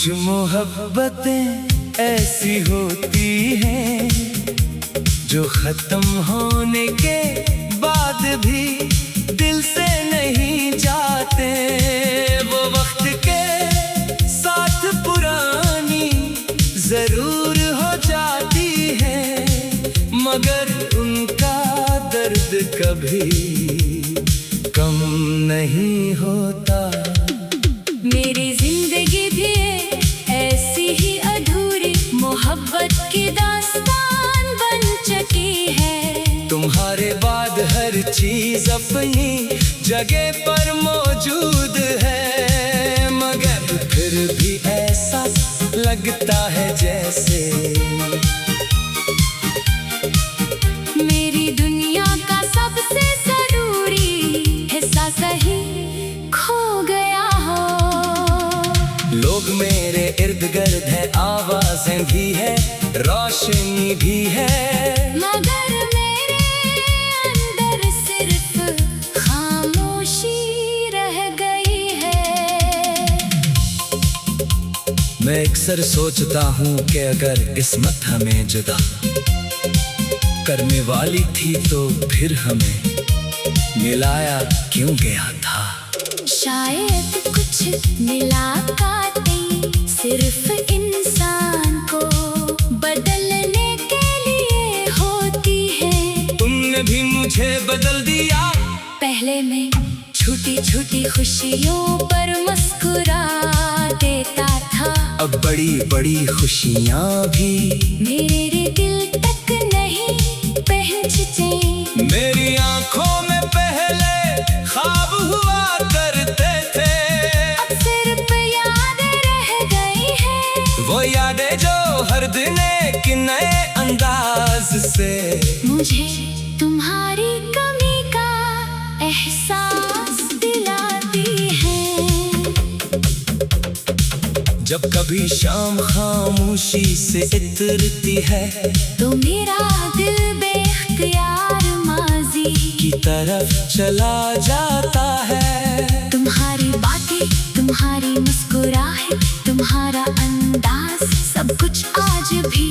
कुछ मोहब्बतें ऐसी होती हैं जो खत्म होने के बाद भी दिल से नहीं जाते। वो वक्त के साथ पुरानी जरूर हो जाती है, मगर उनका दर्द कभी कम नहीं होता। मेरी जिंदगी भी ऐसी ही अधूरी मोहब्बत की दास्तान बन चुकी है। तुम्हारे बाद हर चीज अपनी जगह पर मौजूद है, मगर फिर भी ऐसा लगता है जैसे मेरी दुनिया का सबसे जरूरी हिस्सा सही खो गया हो। लोग मेरे इर्द गिर्द है, आवाजें भी है, रोशनी भी है, मगर मेरे अंदर सिर्फ खामोशी रह गई है। मैं अक्सर सोचता हूँ कि अगर किस्मत हमें जुदा करने वाली थी तो फिर हमें मिलाया क्यों गया था। शायद कुछ मुलाकातें सिर्फ इंसान को बदलने के लिए होती है। तुमने भी मुझे बदल दिया। पहले मैं छोटी छोटी खुशियों पर मुस्कुरा देता था, अब बड़ी बड़ी खुशियाँ भी मेरे दिल तक नहीं पहुँचते। मेरी आंखों में पहले ख्वाब हुआ करते थे, अब सिर्फ यादें रह गई हैं। वो यादें जो हर दिन एक नए अंदाज से मुझे तुम्हारी कमी का एहसास दिलाती है। जब कभी शाम खामोशी से इतरती है तो मेरा दिल बेख्तियार माजी की तरफ चला जाता है। तुम्हारी बातें, तुम्हारी मुस्कुराहट, तुम्हारा अंदाज, सब कुछ आज भी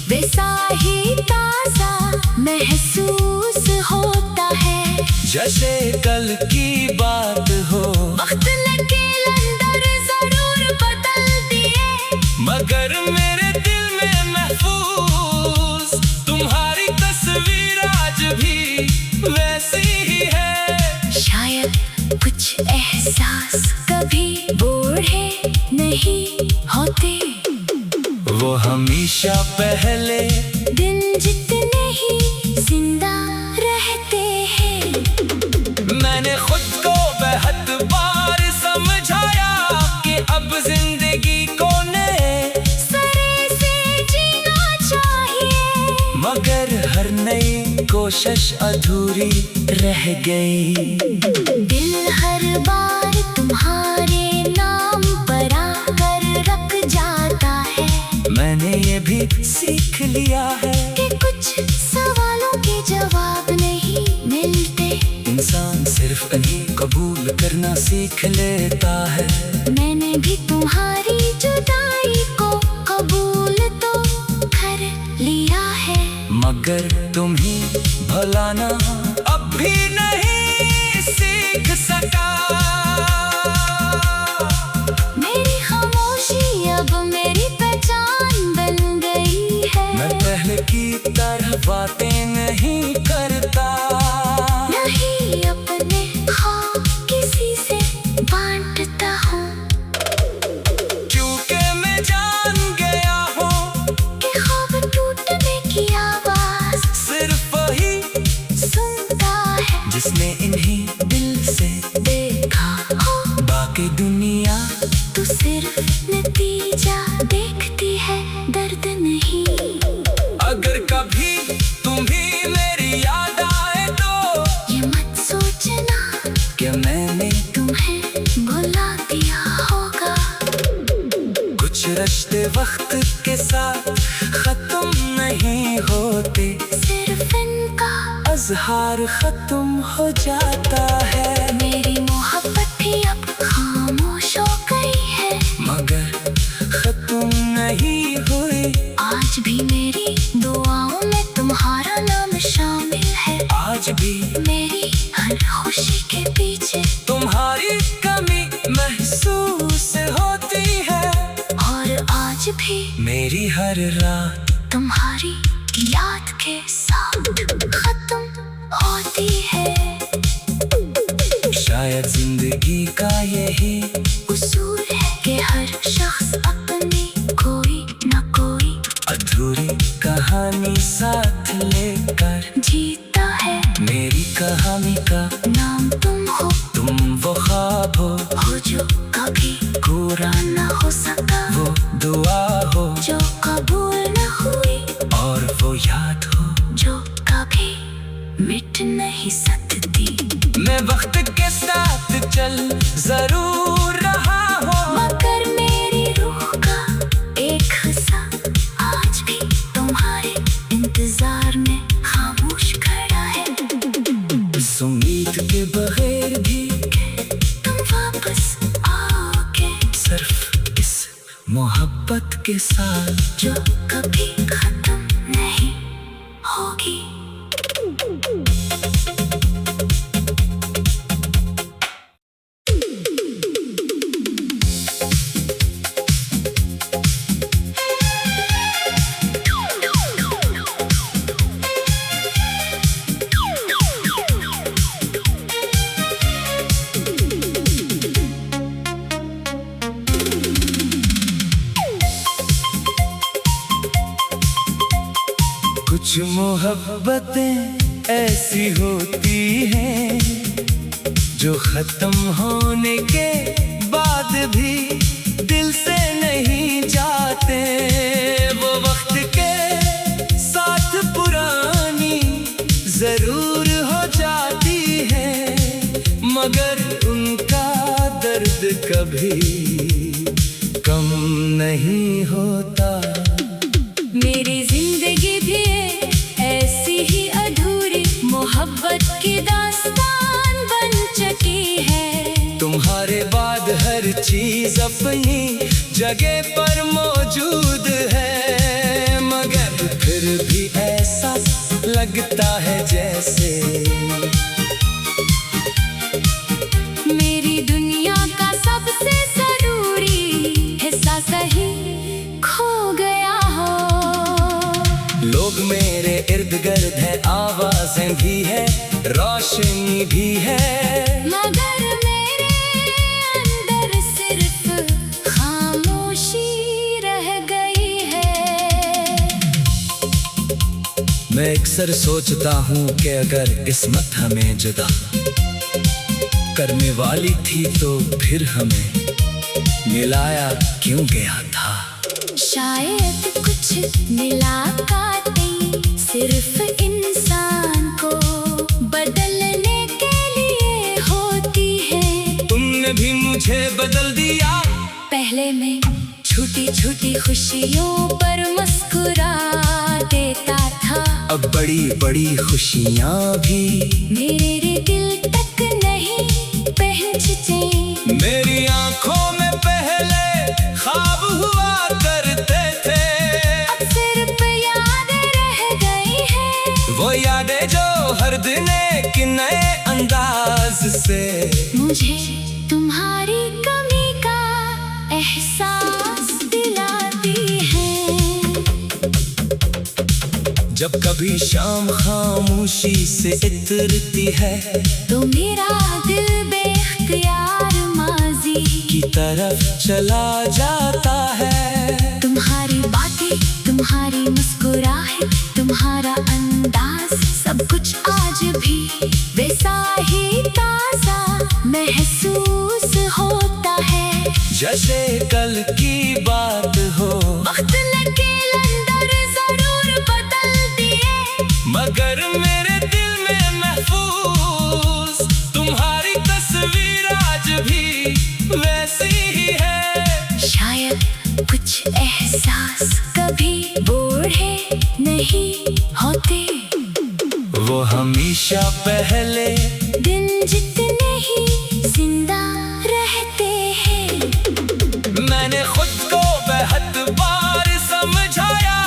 वैसा ही ताजा महसूस होता है, जैसे कल की बात हो। वक्त लगे अंदर जरूर बदल दिए, मगर मेरे दिल में महफूज तुम्हारी तस्वीर आज भी वैसी ही है। शायद कुछ एहसास कभी बूढ़े नहीं होते, वो हमेशा पहले दिन जितने ही जिंदा रहते हैं। मैंने खुद को बेहद बार समझाया कि अब जिंदगी को नए सरे से जीना चाहिए, मगर हर नई कोशिश अधूरी रह गई। दिल हर बार तुम्हारे नाम पर आकर रख जाता है। मैंने ये भी सीख लिया है कि कुछ सवालों के जवाब नहीं मिलते, इंसान सिर्फ इन्हीं कबूल करना सीख लेता है। मैंने भी तुम्हारी जुदाई को कबूल तो कर लिया है, मगर तुम ही भुलाना अब भी नहीं सीख सका। मेरी खामोशी अब मेरी पहचान बन गई है। मैं पहले की तरह बातें नहीं करता, नहीं अपने ख्वाब किसी से बांटता हूँ, क्योंकि मैं जान गया हूँ कि ख्वाब टूटने की आवाज सिर्फ वही सुनता है जिसने इन्हीं दिल से देखा हो। बाकी दुनिया तू सिर्फ नतीजा देखती है, दर्द नहीं। अगर कभी तुम्हें मेरी याद आए तो ये मत सोचना कि मैंने तुम्हें भुला दिया होगा। कुछ रिश्ते वक्त के साथ खत्म नहीं होते, सिर्फ इनका अजहार खत्म हो जाता है। मेरी मोहब्बत भी अब खामोश हो गई है, मगर आज भी मेरी हर खुशी के पीछे तुम्हारी कमी महसूस होती है। और आज भी मेरी हर रात तुम्हारी याद के साथ खत्म होती है। शायद जिंदगी का यही उसूल है कि हर शख्स अपनी कोई न कोई अधूरी कहानी साथ लेकर जीता है। मेरी कहानी का नाम तुम हो, तुम वो ख्वाब हो जो कभी पूरा न हो सका, वो दुआ हो जो कबूल न हुई, और वो याद हो जो कभी मिट नहीं सकती। मैं वक्त के साथ चल जरूर रहा हूँ, मगर मेरी रूह का एक हिस्सा आज भी तुम्हारे इंतजार में खामोश खड़ा है। इस उम्मीद के बगैर भी तुम वापस आओगे, सिर्फ इस मोहब्बत के साथ जो कभी खत्म नहीं होगी। कुछ मोहब्बतें ऐसी होती हैं जो खत्म होने के बाद भी दिल से नहीं जाते। वो वक्त के साथ पुरानी जरूर हो जाती है, मगर उनका दर्द कभी कम नहीं होता। मेरी जिंदगी भी ऐसी ही अधूरी मोहब्बत की दास्तान बन चुकी है। तुम्हारे बाद हर चीज अपनी जगह पर मौजूद है, मगर फिर भी ऐसा लगता है जैसे मेरी दुनिया का सबसे जरूरी हिस्सा कहीं खो गया हो। लोग मेरे इर्द गिर्द है, आवाजें भी है, रोशनी भी है, मगर मेरे अंदर सिर्फ खामोशी रह गई है। मैं अक्सर सोचता हूँ कि अगर किस्मत हमें जुदा करने वाली थी तो फिर हमें मिलाया क्यों गया था। शायद कुछ मुलाकातें सिर्फ इंसान को बदलने के लिए होती है। तुमने भी मुझे बदल दिया। पहले मैं छोटी छोटी खुशियों पर मुस्कुरा देता था, अब बड़ी बड़ी खुशियाँ भी मेरे दिल तक नहीं पहुँचते। मेरी आंखों में पहले ख्वाब हुआ करते थे, अब सिर्फ यादें रह गई हैं। वो यादें जो हर दिन एक नए अंदाज से मुझे तुम्हारी कमी का एहसास दिलाती है। जब कभी शाम खामोशी से इतरती है तो मेरा दिल बेख्तियार माजी की तरफ चला जाता है। तुम्हारी बातें, तुम्हारी मुस्कुराहट, तुम्हारा अंदाज, सब कुछ आज भी वैसा ही ताजा महसूस होता है, जैसे कल की बात हो। वक्त लगे अंदर जरूर बदल दिए, मगर मेरे दिल में महफूज तुम्हारी तस्वीर आज भी वैसी ही है। शायद कुछ एहसास कभी बूढ़े नहीं होते, वो हमेशा पहले दिन जितने ही जिंदा रहते हैं। मैंने खुद को बेहद बार समझाया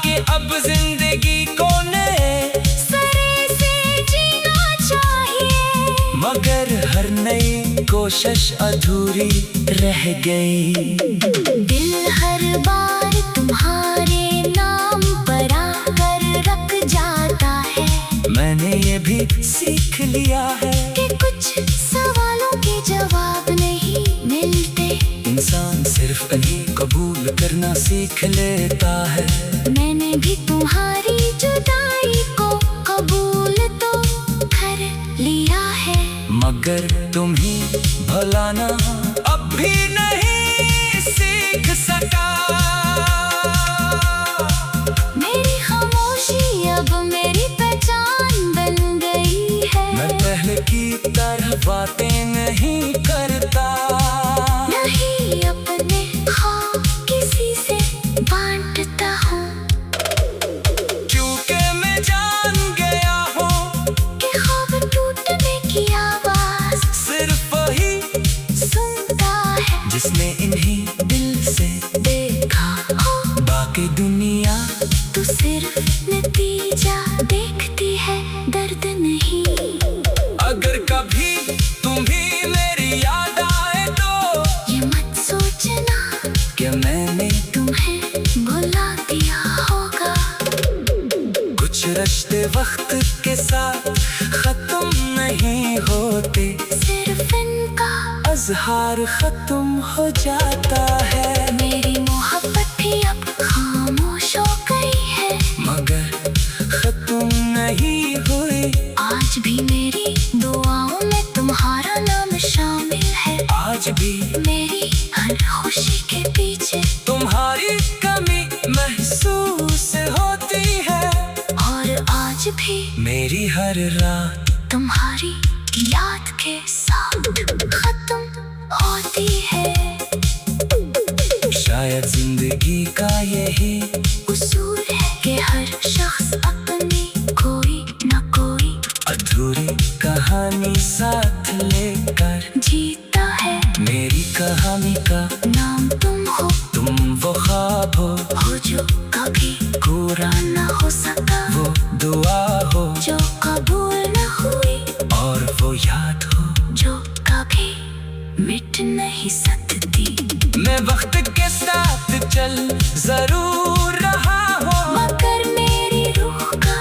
कि अब जिंदगी को नए सरे से जीना हर नई कोशिश अधूरी रह गई। दिल हर बार तुम्हारे नाम पर आकर रख जाता है। मैंने ये भी सीख लिया है कि कुछ सवालों के जवाब नहीं मिलते। इंसान सिर्फ इन्हीं कबूल करना सीख लेता है। मैंने भी तुम्हारी जुदाई को कबूल तो कर लिया है। मगर तुम ही भलाना अब भी नहीं सीख सका। मेरी खामोशी अब मेरी पहचान बन गई है। मैं पहले की तरह बातें नहीं करता, नहीं अपने हाँ किसी से बांटता हूँ। क्योंकि मैं जान गया हूँ कि ख्वाब टूटने की आवाज सिर्फ वही सुनता है जिसने इन्हीं दिल से देखा हो। बाकी दुनिया तू सिर्फ नतीजा देखती है, दर्द नहीं। अगर कभी तुम्हें मेरी याद आए तो ये मत सोचना कि मैंने तुम्हें भुला दिया होगा। कुछ रिश्ते वक्त के साथ खत्म नहीं होते, सिर्फ इनका अज़हार खत्म हो जाता है। मेरी मोहब्बत भी अब खामोश हो गई है। मगर खत्म नहीं हुई, आज भी मेरी दुआओं में तुम्हारा नाम शामिल है। आज भी मेरी हर खुशी के पीछे तुम्हारी कमी महसूस होती है। और आज भी मेरी हर रात तुम्हारी याद के साथ खत्म होती है। शायद जिंदगी का यही उसूल है कि हर शख्स अपनी कोई न कोई अधूरी कहानी साथ लेकर जीता है। मेरी कहानी का नाम तुम हो वो ख्वाब हो जो कभी पूरा न हो सका, वो दुआ हो जो कबूल न हुई, और वो याद हो जो कभी मिट नहीं सकती। मैं वक्त के साथ चल जरूर रहा हूँ, मगर मेरी रूह का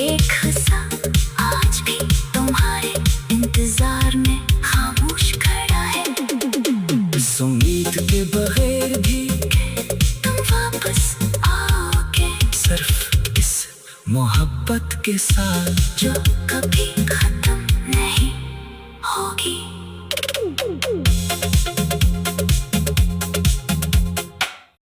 एक हिस्सा आज भी तुम्हारे इंतजार में खामोश खड़ा है। इस उम्मीद के बगैर भी तुम वापस आओगे, सिर्फ इस मोहब्बत के साथ जो कभी खत्म